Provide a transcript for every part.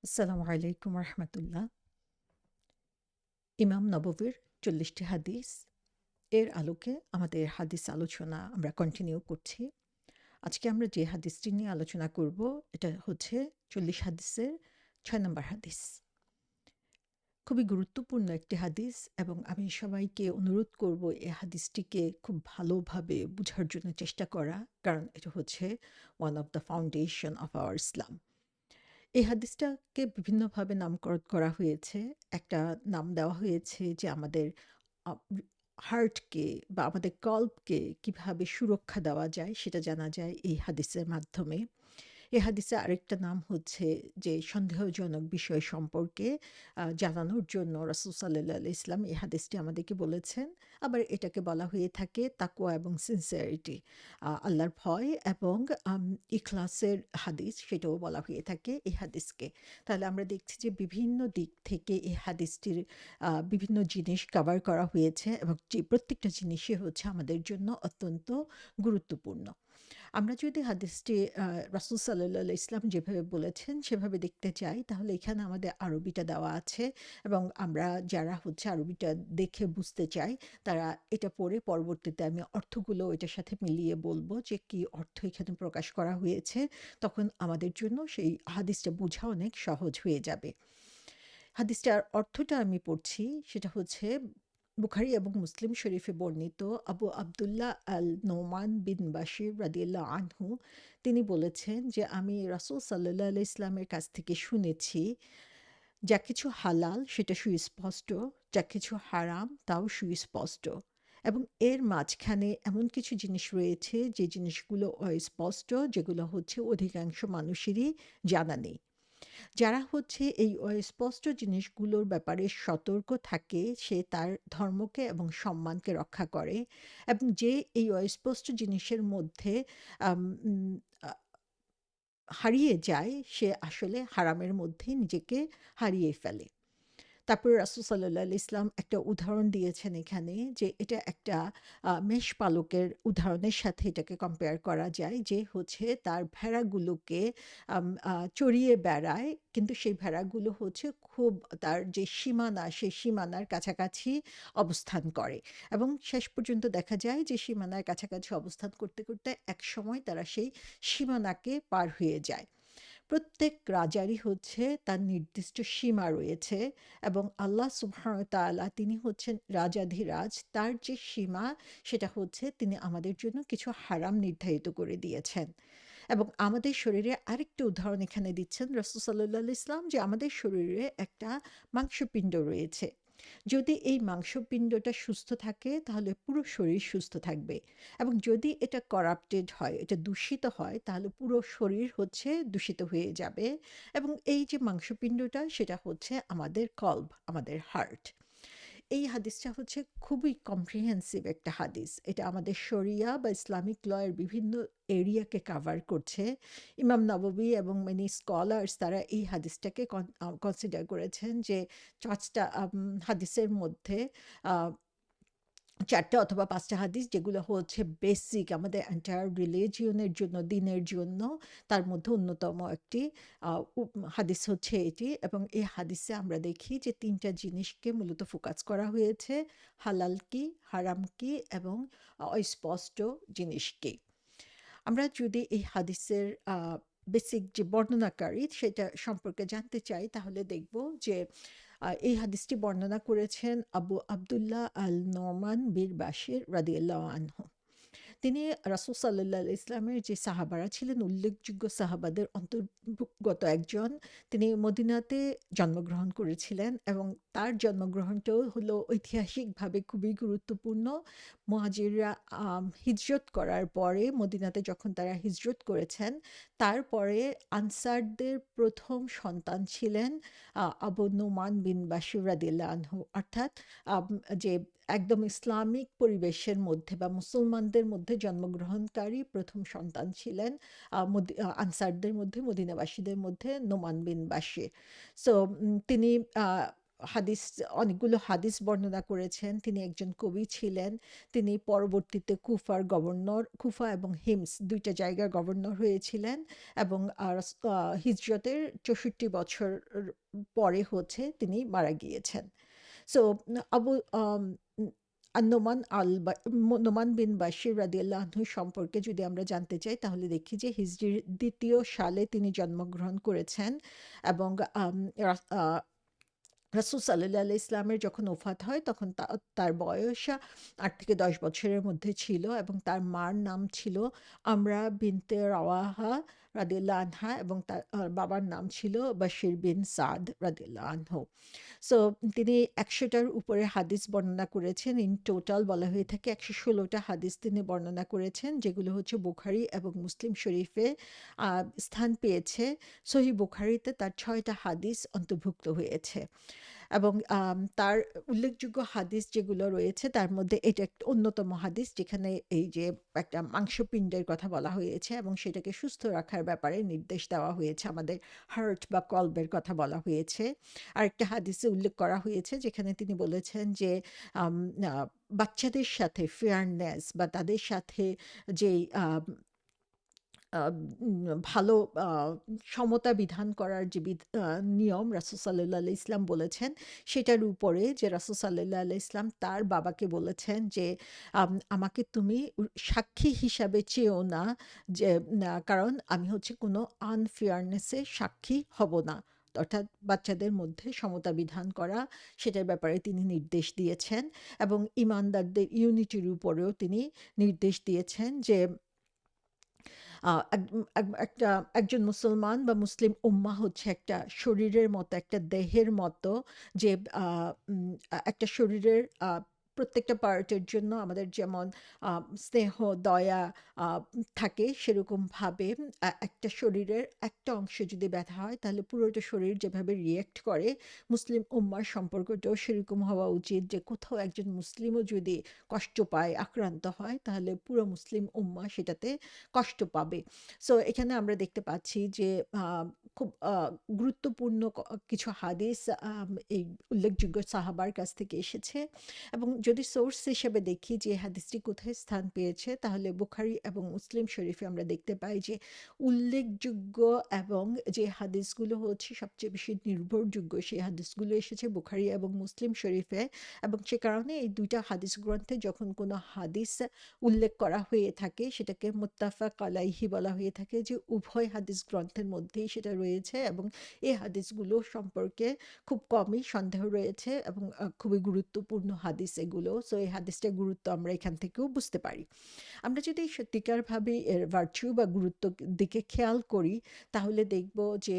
আসসালামু আলাইকুম রহমতুল্লাহ। ইমাম নববীর ৪০টি হাদিস এর আলোকে আমাদের হাদিস আলোচনা আমরা কন্টিনিউ করছি। আজকে আমরা যে হাদিসটি নিয়ে আলোচনা করব এটা হচ্ছে ৪০ হাদিসের ৬ নম্বর হাদিস। খুবই গুরুত্বপূর্ণ একটি হাদিস এবং আমি সবাইকে অনুরোধ করব এই হাদিসটিকে খুব ভালোভাবে বুঝার জন্য চেষ্টা করা, কারণ এটা হচ্ছে one of the foundation of our Islam. এই হাদিসটাকে বিভিন্নভাবে নামকরণ করা হয়েছে। একটা নাম দেওয়া হয়েছে যে আমাদের আ হার্টকে বা আমাদের কল্বকে কিভাবে সুরক্ষা দেওয়া যায় সেটা জানা যায় এই হাদিসের মাধ্যমে। এ হাদিসে আরেকটা নাম হচ্ছে যে সন্দেহজনক বিষয় সম্পর্কে জানানোর জন্য রাসূল সাল্লাল্লাহু আলাইহি ইসলাম এই হাদিসটি আমাদেরকে বলেছেন। আবার এটাকে বলা হয়ে থাকে তাকওয়া এবং সিনসিয়ারিটি, আল্লাহর ভয় এবং আম ইখলাসের হাদিস, সেটাও বলা হয়ে থাকে এই হাদিসকে। তাহলে আমরা দেখছি যে বিভিন্ন দিক থেকে এই হাদিসটির বিভিন্ন জিনিস কভার করা হয়েছে এবং যে প্রত্যেকটা জিনিসই হচ্ছে আমাদের জন্য অত্যন্ত গুরুত্বপূর্ণ। আমরা যদি হাদিসটি রাসূল সাল্লাল্লাহু আলাইহি ইসলাম যেভাবে বলেছেন সেভাবে দেখতে চাই, তাহলে এখানে আমাদের আরবিটা দেওয়া আছে এবং আমরা যারা হচ্ছে আরবিটা দেখে বুঝতে চাই তারা এটা পড়ে পরবর্তীতে আমি অর্থগুলো এটার সাথে মিলিয়ে বলব যে কি অর্থ এখানে প্রকাশ করা হয়েছে। তখন আমাদের জন্য সেই হাদিসটা বোঝা অনেক সহজ হয়ে যাবে। হাদিসটার অর্থটা আমি পড়ছি, সেটা হচ্ছে বুখারী এবং মুসলিম শরীফে বর্ণিত আবু আব্দুল্লাহ আল নোমান বিন বাশির রাদিয়াল্লাহু আনহু তিনি বলেছেন যে আমি রাসূল সাল্লাল্লাহু আলাইহি ইসলামের কাছ থেকে শুনেছি, যা কিছু হালাল সেটা সুস্পষ্ট, যা কিছু হারাম তাও সুস্পষ্ট এবং এর মাঝখানে এমন কিছু জিনিস রয়েছে যে জিনিসগুলো অস্পষ্ট, যেগুলো হচ্ছে অধিকাংশ মানুষেরই জানা নেই। যারা হচ্ছে এই অস্পষ্ট জিনিসগুলোর ব্যাপারে সতর্ক থাকে সে তার ধর্মকে এবং সম্মানকে রক্ষা করে, এবং যে এই অস্পষ্ট জিনিসের মধ্যে আম, উম, আ, হারিয়ে যায় সে আসলে হারামের মধ্যে নিজেকে হারিয়ে ফেলে। তারপরে রাসূল সাল্লাল্লাহু আলাইহি ইসলাম একটা উদাহরণ দিয়েছেন এখানে, যে এটা একটা মেষপালকের উদাহরণের সাথে এটাকে কম্পেয়ার করা যায়, যে হচ্ছে তার ভেড়াগুলোকে চড়িয়ে বেড়ায়, কিন্তু সেই ভেড়াগুলো হচ্ছে খুব তার যে সীমানা সেই সীমানার কাছাকাছি অবস্থান করে এবং শেষ পর্যন্ত দেখা যায় যে সীমানার কাছাকাছি অবস্থান করতে করতে একসময় তারা সেই সীমানাকে পার হয়ে যায়। প্রত্যেক রাজারই হচ্ছে তার নির্দিষ্ট সীমা রয়েছে এবং আল্লাহ সুবহানাহু ওয়া তাআলা তিনি হচ্ছেন রাজাধিরাজ। তার যে সীমা সেটা হচ্ছে তিনি আমাদের জন্য কিছু হারাম নির্ধারিত করে দিয়েছেন এবং আমাদের শরীরে আরেকটা উদাহরণ এখানে দিচ্ছেন রাসূল সাল্লাল্লাহু আলাইহি ইসলাম, যে আমাদের শরীরে একটা মাংসপিণ্ড রয়েছে। যদি এই মাংসপিণ্ডটা সুস্থ থাকে তাহলে পুরো শরীর সুস্থ থাকবে এবং যদি এটা করাপ্টেড হয়, এটা দূষিত হয়, তাহলে পুরো শরীর হচ্ছে দূষিত হয়ে যাবে এবং এই যে মাংসপিণ্ডটা সেটা হচ্ছে আমাদের কল্ব, আমাদের হার্ট। এই হাদিসটা হচ্ছে খুবই কম্প্রিহেন্সিভ একটা হাদিস। এটা আমাদের শরিয়া বা ইসলামিক ল এর বিভিন্ন এরিয়াকে কাভার করছে। ইমাম নববী এবং মেনি স্কলার্স তারা এই হাদিসটাকে কনসিডার করেছেন যে ৫ টা হাদিসের মধ্যে আ ৪ টা অথবা ৫ টা হাদিস যেগুলো হচ্ছে বেসিক আমাদের এন্টায়ার রিলিজিয়নের জন্য, দ্বীনের জন্য, তার মধ্যে অন্যতম একটি আ উ হাদিস হচ্ছে এটি এবং এই হাদিসে আমরা দেখি যে ৩ টা জিনিসকে মূলত ফোকাস করা হয়েছে। হালাল কি, হারাম কি এবং অস্পষ্ট জিনিস কি। আমরা যদি এই হাদিসের বেসিক যে বর্ণনাকারী সেটা সম্পর্কে জানতে চাই, তাহলে দেখব যে এই হাদিসটি বর্ণনা করেছেন আবু আব্দুল্লাহ আল নোমান বিন বাশির রাদিয়াল্লাহু আনহু। তিনি রাসূল সাল্লাল্লাহু আলাইহি ইসলামের যে সাহাবারা ছিলেন উল্লেখযোগ্য সাহাবাদের অন্তর্ভুক্ত একজন। তিনি মদিনাতে জন্মগ্রহণ করেছিলেন এবং তার জন্মগ্রহণটাও হলো ঐতিহাসিকভাবে খুবই গুরুত্বপূর্ণ। মুহাজিররা হিজরত করার পরে মদিনাতে যখন তারা হিজরত করেছেন, তারপরে আনসারদের ১ম সন্তান ছিলেন আবু নোমান বিন বাশির রাদিয়াল্লাহু আনহু। অর্থাৎ আম যে একদম ইসলামিক পরিবেশের মধ্যে বা মুসলমানদের মধ্যে জন্মগ্রহণকারী ১ম সন্তান ছিলেন আনসারদের মধ্যে, মদিনাবাসীদের মধ্যে নোমান বিন বাশির। সো তিনি আ হাদিস অনেকগুলো হাদিস বর্ণনা করেছেন। তিনি একজন কবি ছিলেন। তিনি পরবর্তীতে কুফা এবং হিমস ২ টা জায়গার গভর্নর হয়েছিলেন এবং হিজরতের ৬৪ বছর পরে হচ্ছে তিনি মারা গিয়েছেন। সো আবু আম উম নোমান নোমান বিন বাশির রাদিয়াল্লাহু আনহু সম্পর্কে যদি আমরা জানতে চাই তাহলে দেখি যে হিজরির ২য় সালে তিনি জন্মগ্রহণ করেছেন এবং আম রাস আ রাসূল সাল্লাল্লাহু আলাইহি ইসলামের যখন ওফাত হয় তখন তার বয়স ৮ থেকে ১০ বছরের মধ্যে ছিল এবং তার মার নাম ছিল আমরা বিনতে রাওয়াহা রাদিয়াল্লাহু আনহা এবং তার বাবার নাম ছিল বাশির বিন সাদ রাদিয়াল্লাহু আনহু। সো তিনি ১০০টার উপরে হাদিস বর্ণনা করেছেন। ইন টোটাল বলা হয়ে থাকে ১১৬টা হাদিস তিনি বর্ণনা করেছেন, যেগুলো হচ্ছে বুখারী এবং মুসলিম শরীফে স্থান পেয়েছে। সহিহ বুখারীতে তার ৬টা হাদিস অন্তর্ভুক্ত হয়েছে এবং তার উল্লেখযোগ্য হাদিস যেগুলো রয়েছে তার মধ্যে এটা একটা অন্যতম হাদিস, যেখানে এই যে একটা মাংসপিণ্ডের কথা বলা হয়েছে এবং সেটাকে সুস্থ রাখার ব্যাপারে নির্দেশ দেওয়া হয়েছে। আমাদের হার্ট বা কলবের কথা বলা হয়েছে। আরেকটা হাদিসে উল্লেখ করা হয়েছে যেখানে তিনি বলেছেন যে আম আ বাচ্চাদের সাথে ফেয়ারনেস বা তাদের সাথে যেই আ ভালো আ সমতা বিধান করার যে নিয়ম রাসূল সাল্লাল্লাহু আলাইহি ইসলাম বলেছেন, সেটার উপরে যে রাসূল সাল্লাল্লাহু আলাইহি ইসলাম তার বাবাকে বলেছেন যে, আমাকে তুমি সাক্ষী হিসাবে চেও না, যে কারণ আমি হচ্ছে কোনো আনফেয়ারনেস এর সাক্ষী হব না। অর্থাৎ বাচ্চাদের মধ্যে সমতা বিধান করা, সেটার ব্যাপারে তিনি নির্দেশ দিয়েছেন এবং ঈমানদারদের ইউনিটির উপরেও তিনি নির্দেশ দিয়েছেন যে আ এক এক একটা একজন মুসলমান বা মুসলিম উম্মাহ হচ্ছে একটা শরীরের মতো, একটা দেহের মতো, যে আ একটা শরীরের প্রত্যেকটা পার্টের জন্য আমাদের যেমন আ স্নেহ, দয়া আ থাকে, সেরকমভাবে একটা শরীরের একটা অংশ যদি ব্যথা হয় তাহলে পুরোটা শরীর যেভাবে রিঅ্যাক্ট করে, মুসলিম উম্মার সম্পর্কটাও সেরকম হওয়া উচিত যে কোথাও একজন মুসলিমও যদি কষ্ট পায়, আক্রান্ত হয়, তাহলে পুরো মুসলিম উম্মাহ সেটাতে কষ্ট পাবে। সো এখানে আমরা দেখতে পাচ্ছি যে আ খুব গুরুত্বপূর্ণ কিছু হাদিস এই উল্লেখযোগ্য সাহাবার কাছ থেকে এসেছে এবং যদি সোর্স হিসেবে দেখি যে হাদিসটি কোথায় স্থান পেয়েছে, তাহলে বুখারী এবং মুসলিম শরীফে আমরা দেখতে পাই যে উল্লেখযোগ্য এবং যে হাদিসগুলো হচ্ছে সবচেয়ে বেশি নির্ভরযোগ্য, সেই হাদিসগুলো এসেছে বুখারী এবং মুসলিম শরীফে এবং সে কারণে এই ২ টা হাদিস গ্রন্থে যখন কোনো হাদিস উল্লেখ করা হয়ে থাকে সেটাকে মুত্তাফাক আলাইহি বলা হয়ে থাকে, যে উভয় হাদিস গ্রন্থের মধ্যেই সেটা রয়েছে এবং এই হাদিসগুলো সম্পর্কে খুব কমই সন্দেহ রয়েছে এবং খুবই গুরুত্বপূর্ণ হাদিস এগুলো। সো এই হাদিসটার গুরুত্ব আমরা এখান থেকেও বুঝতে পারি। আমরা যদি সত্যিকারভাবে এর ভার্চু বা গুরুত্ব দিকে খেয়াল করি, তাহলে দেখব যে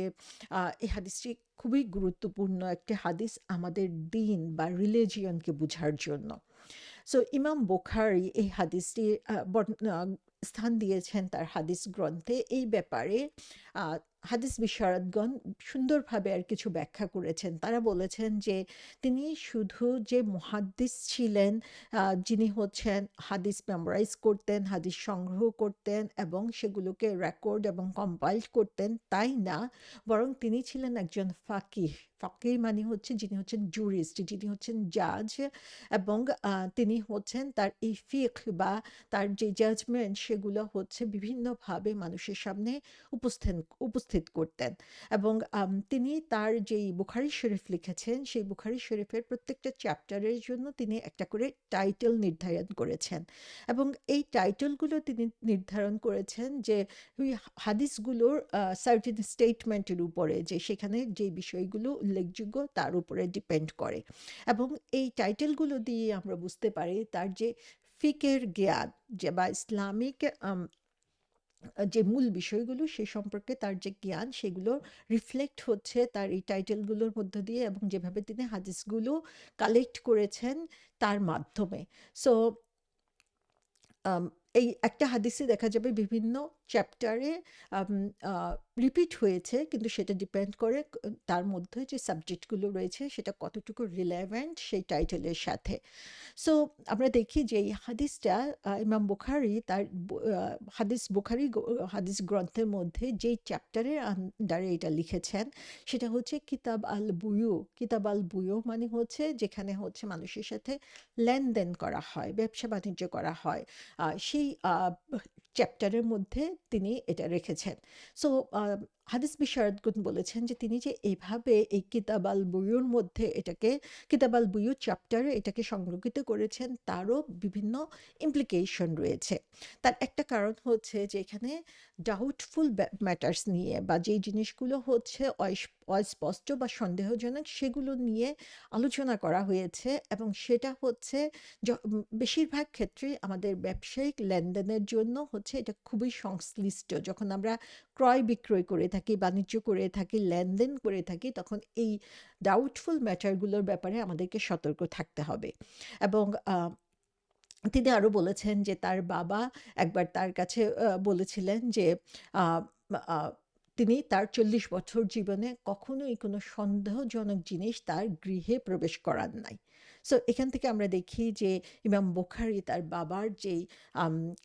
এই হাদিসটি খুবই গুরুত্বপূর্ণ একটি হাদিস আমাদের দিন বা রিলিজিয়নকে বুঝার জন্য। সো ইমাম বুখারী এই হাদিসটি স্থান দিয়েছেন তার হাদিস গ্রন্থে। এই ব্যাপারে আ হাদিস বিশারদগণ সুন্দরভাবে আর কিছু ব্যাখ্যা করেছেন। তারা বলেছেন যে তিনি শুধু যে মুহাদ্দিস ছিলেন, যিনি হচ্ছেন হাদিস মেমোরাইজ করতেন, হাদিস সংগ্রহ করতেন এবং সেগুলোকে রেকর্ড এবং কম্পাইল করতেন, তাই না, বরং তিনি ছিলেন একজন ফাকিহ। ফাকিহ মানে হচ্ছে যিনি হচ্ছেন জুরিস্ট, যিনি হচ্ছেন জাজ এবং তিনি হচ্ছেন তার এই ফিকহ বা তার যে জাজমেন্ট সেগুলো হচ্ছে বিভিন্নভাবে মানুষের সামনে উপস্থিত করতেন এবং তিনি তার যেই বুখারী শরীফ লিখেছেন, সেই বুখারী শরীফের প্রত্যেকটা চ্যাপ্টারের জন্য তিনি একটা করে টাইটেল নির্ধারণ করেছেন এবং এই টাইটেলগুলো তিনি নির্ধারণ করেছেন যে ওই হাদিসগুলোর সার্টেন স্টেটমেন্টের উপরে, যে সেখানে যে বিষয়গুলো উল্লেখযোগ্য তার উপরে ডিপেন্ড করে এবং এই টাইটেলগুলো দিয়ে আমরা বুঝতে পারি তার যে ফিকের জ্ঞান, যে বা ইসলামিক যে মূল বিষয়গুলো সে সম্পর্কে তার যে জ্ঞান, সেগুলো রিফ্লেক্ট হচ্ছে তার এই টাইটেলগুলোর মধ্য দিয়ে এবং যেভাবে তিনি হাদিসগুলো কালেক্ট করেছেন তার মাধ্যমে। সো আম এই একটা হাদিসে দেখা যাবে বিভিন্ন চ্যাপ্টারে রিপিট হয়েছে, কিন্তু সেটা ডিপেন্ড করে তার মধ্যে যে সাবজেক্টগুলো রয়েছে সেটা কতটুকু রিলেভেন্ট সেই টাইটেলের সাথে। সো আমরা দেখি যে এই হাদিসটা ইমাম বুখারী তার হাদিস গ্রন্থের মধ্যে যেই চ্যাপ্টারের আন্ডারে এটা লিখেছেন সেটা হচ্ছে কিতাব আল বুয়ু। কিতাব আল বুয়ু মানে হচ্ছে যেখানে হচ্ছে মানুষের সাথে লেনদেন করা হয়, ব্যবসা বাণিজ্য করা হয়, সেই চ্যাপ্টারের মধ্যে তিনি এটা রেখেছেন। সো হাদিস বিশারদগণ বলেছেন যে তিনি যে এইভাবে এই কিতাব আল বুয়ুর মধ্যে এটাকে কিতাব আল বুয়ু চ্যাপ্টারে এটাকে সংরক্ষিত করেছেন তারও বিভিন্ন ইমপ্লিকেশন রয়েছে। তার একটা কারণ হচ্ছে যে এখানে ডাউটফুল ম্যাটার্স নিয়ে বা যেই জিনিসগুলো হচ্ছে অস্পষ্ট বা সন্দেহজনক সেগুলো নিয়ে আলোচনা করা হয়েছে, এবং সেটা হচ্ছে বেশিরভাগ ক্ষেত্রে আমাদের ব্যবসায়িক লেনদেনের জন্য হচ্ছে এটা খুবই সংশ্লিষ্ট। যখন আমরা ক্রয় বিক্রয় করে থাকি, বাণিজ্য করে থাকি, লেনদেন করে থাকি, তখন এই ডাউটফুল ম্যাটারগুলোর ব্যাপারে আমাদেরকে সতর্ক থাকতে হবে। এবং তিনি আরও বলেছেন যে তার বাবা একবার তার কাছে বলেছিলেন যে আহ, আহ, তিনি তার 40 বছর জীবনে কখনোই কোনো সন্দেহজনক জিনিস তার গৃহে প্রবেশ করান নাই। সো এখান থেকে আমরা দেখি যে ইমাম বুখারী তার বাবার যেই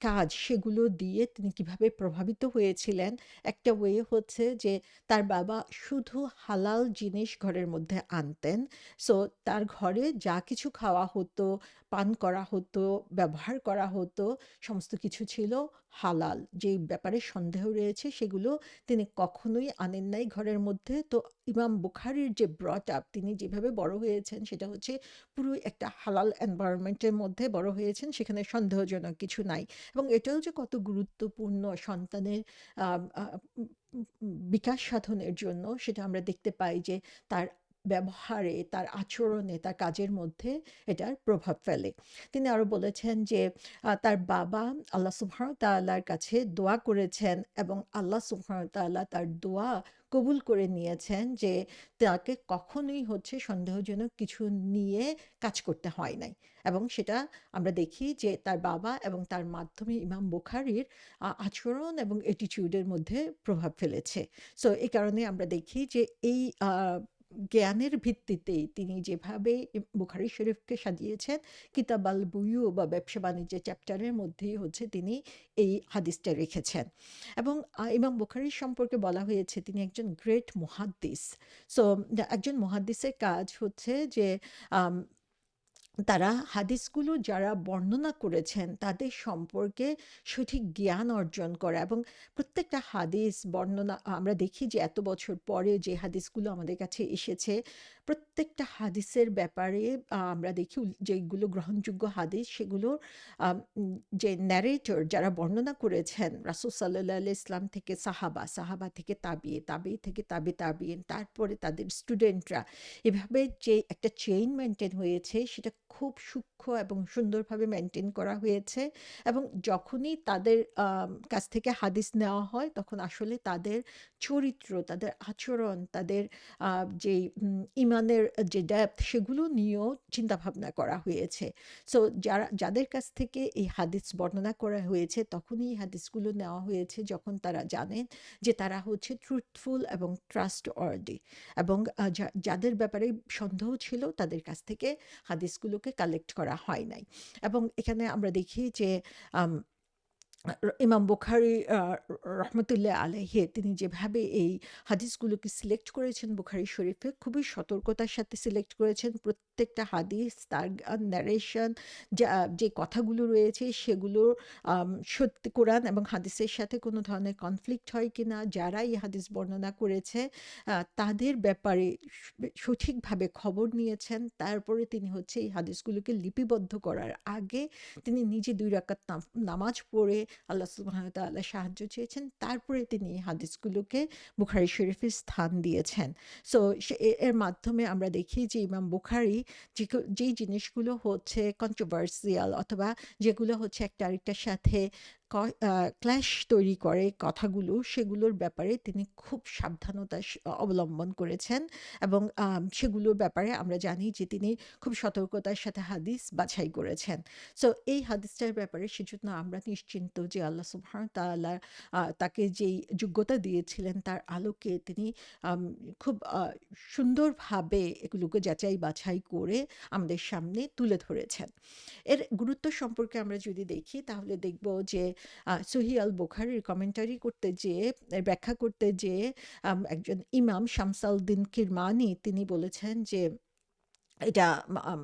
কাজ সেগুলো দিয়ে তিনি কিভাবে প্রভাবিত হয়েছিলেন। একটা ওয়ে হচ্ছে যে তার বাবা শুধু হালাল জিনিস ঘরের মধ্যে আনতেন। সো তার ঘরে যা কিছু খাওয়া হতো, পান করা হতো, ব্যবহার করা হতো, সমস্ত কিছু ছিল হালাল। যেই ব্যাপারে সন্দেহ রয়েছে সেগুলো তিনি কখনোই আনেন নাই ঘরের মধ্যে। তো ইমাম বুখারীর যে ব্রট আপ, তিনি যেভাবে বড় হয়েছেন সেটা হচ্ছে পুরোই একটা হালাল এনভায়রনমেন্টের মধ্যে বড় হয়েছেন, সেখানে সন্দেহজনক কিছু নাই। এবং এটাও যে কত গুরুত্বপূর্ণ সন্তানের আহ, আহ, বিকাশ সাধনের জন্য সেটা আমরা দেখতে পাই যে তার ব্যবহারে, তার আচরণে, তার কাজের মধ্যে এটার প্রভাব ফেলে। তিনি আরও বলেছেন যে তার বাবা আল্লাহ সুবহানাহু ওয়া তাআলার কাছে দোয়া করেছেন এবং আল্লাহ সুবহানাহু ওয়া তাআলা তার দোয়া কবুল করে নিয়েছেন, যে তাকে কখনোই হচ্ছে সন্দেহজনক কিছু নিয়ে কাজ করতে হয় নাই। এবং সেটা আমরা দেখি যে তার বাবা এবং তার মাধ্যমে ইমাম বুখারীর আচরণ এবং অ্যাটিটিউডের মধ্যে প্রভাব ফেলেছে। সো এই কারণে আমরা দেখি যে এই জ্ঞানের ভিত্তিতেই তিনি যেভাবে বুখারী শরীফকে সাজিয়েছেন, কিতাব আল বুয়ু বা ব্যবসা বাণিজ্যের চ্যাপ্টারের মধ্যেই হচ্ছে তিনি এই হাদিসটা রেখেছেন। এবং ইমাম বুখারী সম্পর্কে বলা হয়েছে তিনি একজন গ্রেট মুহাদ্দিস। সো একজন মুহাদ্দিসের কাজ হচ্ছে যে আম, তারা হাদিসগুলো যারা বর্ণনা করেছেন তাদের সম্পর্কে সঠিক জ্ঞান অর্জন করা, এবং প্রত্যেকটা হাদিস বর্ণনা আমরা দেখি যে এত বছর পরে যে হাদিসগুলো আমাদের কাছে এসেছে, প্রত্যেকটা হাদিসের ব্যাপারে আমরা দেখি যেগুলো গ্রহণযোগ্য হাদিস সেগুলোর যে ন্যারেটর যারা বর্ণনা করেছেন, রাসূল সাল্লাল্লাহু আলাইহি ইসলাম থেকে সাহাবা, সাহাবা থেকে তাবিয়ে, তাবিয়ে থেকে তাবিন, তারপরে তাদের স্টুডেন্টরা, এভাবে যে একটা চেইন মেনটেন হয়েছে সেটা খুব সূক্ষ্ম এবং সুন্দরভাবে মেনটেন করা হয়েছে। এবং যখনই তাদের কাছ থেকে হাদিস নেওয়া হয় তখন আসলে তাদের চরিত্র, তাদের আচরণ, তাদের যে ইমানের যে ডেপথ সেগুলো নিয়েও চিন্তাভাবনা করা হয়েছে। সো যাদের কাছ থেকে এই হাদিস বর্ণনা করা হয়েছে তখনই এই হাদিসগুলো নেওয়া হয়েছে যখন তারা জানেন যে তারা হচ্ছে ট্রুথফুল এবং ট্রাস্ট ওয়ার্দি, এবং যাদের ব্যাপারে সন্দেহ ছিল তাদের কাছ থেকে হাদিসগুলোকে কালেক্ট করা হয় নাই। এবং এখানে আমরা দেখি যে আম, ইমাম বুখারী রহমতুল্লাহ আলাইহি তিনি যেভাবে এই হাদিসগুলোকে সিলেক্ট করেছেন বুখারী শরীফে, খুবই সতর্কতার সাথে সিলেক্ট করেছেন। প্রত্যেকটা হাদিস তার ন্যারেশন, যে কথাগুলো রয়েছে সেগুলো সত্যি কোরআন এবং হাদিসের সাথে কোনো ধরনের কনফ্লিক্ট হয় কিনা, যারা এই হাদিস বর্ণনা করেছে তাদের ব্যাপারে সঠিকভাবে খবর নিয়েছেন। তারপরে তিনি হচ্ছে এই হাদিসগুলোকে লিপিবদ্ধ করার আগে তিনি নিজে 2 রাকাত নামাজ পড়ে আল্লাহ সুবহানাহু ওয়া তাআলার সাহায্য চেয়েছেন। তারপরে তিনি এই হাদিসগুলোকে বুখারী শরীফে স্থান দিয়েছেন। সো এর মাধ্যমে আমরা দেখি যে ইমাম বুখারী যেই জিনিসগুলো হচ্ছে কন্ট্রোভার্সিয়াল অথবা যেগুলো হচ্ছে একটা আরেকটার সাথে ক্ল্যাশ তৈরি করে কথাগুলো, সেগুলোর ব্যাপারে তিনি খুব সাবধানতা অবলম্বন করেছেন এবং সেগুলোর ব্যাপারে আমরা জানি যে তিনি খুব সতর্কতার সাথে হাদিস বাছাই করেছেন। সো এই হাদিসটার ব্যাপারে সেজন্য আমরা নিশ্চিন্ত যে আল্লাহ সুবহানাহু ওয়া তাআলা তাকে যেই যোগ্যতা দিয়েছিলেন তার আলোকে তিনি আম খুব সুন্দরভাবে এগুলোকে যাচাই বাছাই করে আমাদের সামনে তুলে ধরেছেন। এর গুরুত্ব সম্পর্কে আমরা যদি দেখি তাহলে দেখব যে সহিহ আল বুখারীর কমেন্টারি করতে যেয়ে ব্যাখ্যা করতে যেয়ে একজন ইমাম শামসাউদ্দিন কিরমানি তিনি বলেছেন যে এটা আম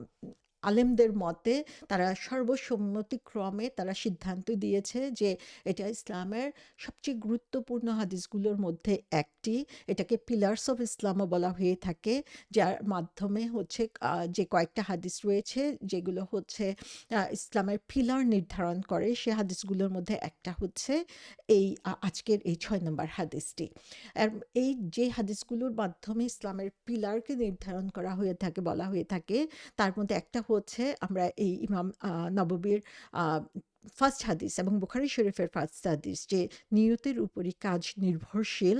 আলেমদের মতে তারা সর্বসম্মতিক্রমে তারা সিদ্ধান্ত দিয়েছে যে এটা ইসলামের সবচেয়ে গুরুত্বপূর্ণ হাদিসগুলোর মধ্যে একটি। এটাকে পিলার্স অফ ইসলামও বলা হয়ে থাকে, যার মাধ্যমে হচ্ছে যে কয়েকটা হাদিস রয়েছে যেগুলো হচ্ছে ইসলামের পিলার নির্ধারণ করে, সে হাদিসগুলোর মধ্যে একটা হচ্ছে এই আজকের এই ৬ নম্বর হাদিসটি। আর এই যে হাদিসগুলোর মাধ্যমে ইসলামের পিলারকে নির্ধারণ করা হয়ে থাকে, বলা হয়ে থাকে, তার মধ্যে একটা হচ্ছে আমরা এই ইমাম নববীর ফার্স্ট হাদিস এবং বুখারী শরীফের ফার্স্ট হাদিস যে নিয়তের উপরই কাজ নির্ভরশীল,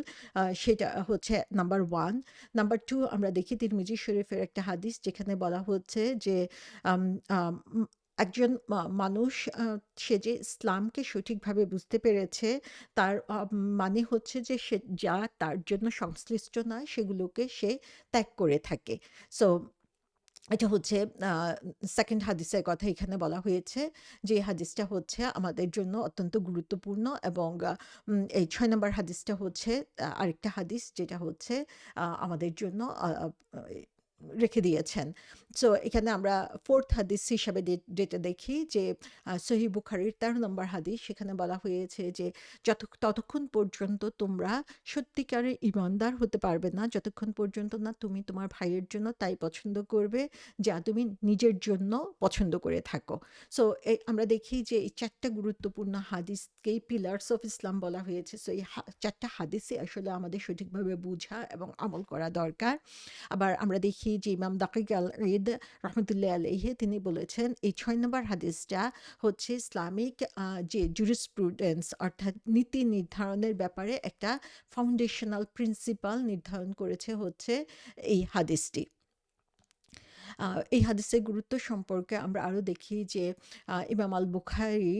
সেটা হচ্ছে নাম্বার 1। নাম্বার 2 আমরা দেখি তিরমিজি শরীফের একটা হাদিস যেখানে বলা হচ্ছে যে আম আম একজন মানুষ সে যে ইসলামকে সঠিকভাবে বুঝতে পেরেছে তার মানে হচ্ছে যে সে যা তার জন্য সংশ্লিষ্ট নয় সেগুলোকে সে ত্যাগ করে থাকে। সো এটা হচ্ছে আ 2nd হাদিসের কথা এখানে বলা হয়েছে, যে হাদিসটা হচ্ছে আমাদের জন্য অত্যন্ত গুরুত্বপূর্ণ এবং এই ৬ নম্বর হাদিসটা হচ্ছে আরেকটা হাদিস যেটা হচ্ছে আমাদের জন্য রেখে দিয়েছেন। সো এখানে আমরা 4th হাদিস হিসাবে যেটা দেখি যে সহিহ বুখারীর ১৩ নম্বর হাদিস, সেখানে বলা হয়েছে যে ততক্ষণ পর্যন্ত তোমরা সত্যিকারের ঈমানদার হতে পারবে না যতক্ষণ পর্যন্ত না তুমি তোমার ভাইয়ের জন্য তাই পছন্দ করবে যা তুমি নিজের জন্য পছন্দ করে থাকো। সো আমরা দেখি যে এই 4টা গুরুত্বপূর্ণ হাদিসকেই পিলার্স অফ ইসলাম বলা হয়েছে। সো এই 4টা হাদিসই আসলে আমাদের সঠিকভাবে বুঝা এবং আমল করা দরকার। আবার আমরা দেখি যে ইমাম দাকিক আল ঈদ রহমতুল্লাহ আলাইহি তিনি বলেছেন এই ৬ নম্বর হাদিসটা হচ্ছে ইসলামিক যে জুরিসপ্রুডেন্স অর্থাৎ নীতি নির্ধারণের ব্যাপারে একটা ফাউন্ডেশনাল প্রিন্সিপাল নির্ধারণ করেছে হচ্ছে এই হাদিসটি। এই হাদিসের গুরুত্ব সম্পর্কে আমরা আরও দেখি যে ইমাম আল বুখারী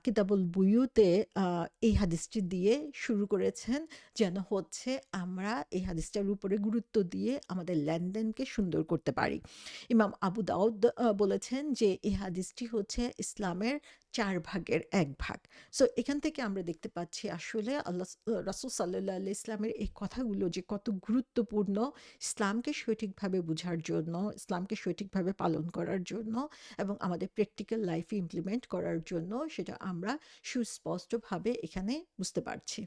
কিতাবুল বুয়ুতে এই হাদিসটি দিয়ে শুরু করেছেন যেন হচ্ছে আমরা এই হাদিসটার উপরে গুরুত্ব দিয়ে আমাদের লেনদেনকে সুন্দর করতে পারি। ইমাম আবু দাউদ বলেছেন যে এই হাদিসটি হচ্ছে ইসলামের ৪ ভাগের ১ ভাগ। সো এখান থেকে আমরা দেখতে পাচ্ছি আসলে রাসূল সাল্লাল্লাহু আলাইহি ইসলামের এই কথাগুলো যে কত গুরুত্বপূর্ণ ইসলামকে সঠিকভাবে বুঝার জন্য, ইসলামকে সঠিকভাবে পালন করার জন্য এবং আমাদের প্র্যাকটিক্যাল লাইফে ইমপ্লিমেন্ট করার জন্য, সেটা আমরা সুস্পষ্টভাবে এখানে বুঝতে পারছি।